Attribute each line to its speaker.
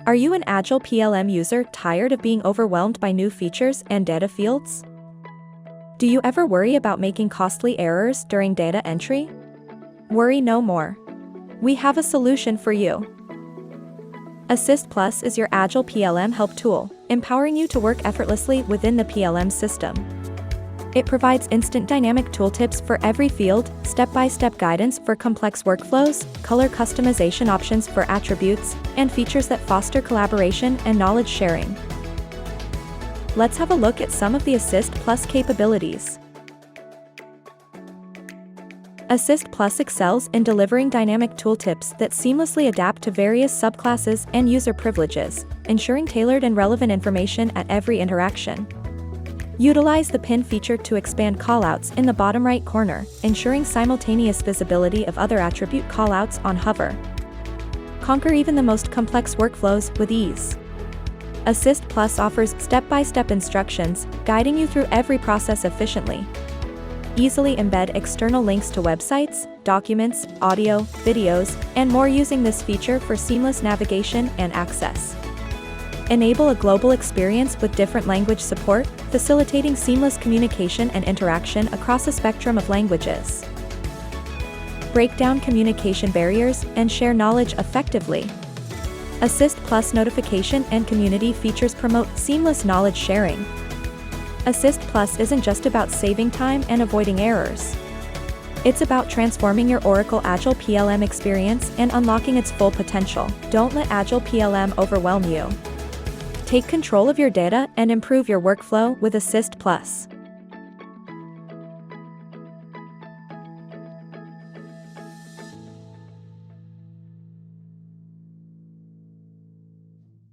Speaker 1: Are you an Agile PLM user tired of being overwhelmed by new features and data fields? Do you ever worry about making costly errors during data entry? Worry no more. We have a solution for you. Assist Plus is your Agile PLM help tool, empowering you to work effortlessly within the PLM system. It provides instant dynamic tooltips for every field, step-by-step guidance for complex workflows, color customization options for attributes, and features that foster collaboration and knowledge sharing. Let's have a look at some of the Assist Plus capabilities. Assist Plus excels in delivering dynamic tooltips that seamlessly adapt to various subclasses and user privileges, ensuring tailored and relevant information at every interaction. Utilize the pin feature to expand callouts in the bottom right corner, ensuring simultaneous visibility of other attribute callouts on hover. Conquer even the most complex workflows with ease. Assist Plus offers step-by-step instructions, guiding you through every process efficiently. Easily embed external links to websites, documents, audio, videos, and more using this feature for seamless navigation and access. Enable a global experience with different language support, facilitating seamless communication and interaction across a spectrum of languages. Break down communication barriers and share knowledge effectively. Assist Plus notification and community features promote seamless knowledge sharing. Assist Plus isn't just about saving time and avoiding errors. It's about transforming your Oracle Agile PLM experience and unlocking its full potential. Don't let Agile PLM overwhelm you. Take control of your data and improve your workflow with Assist Plus.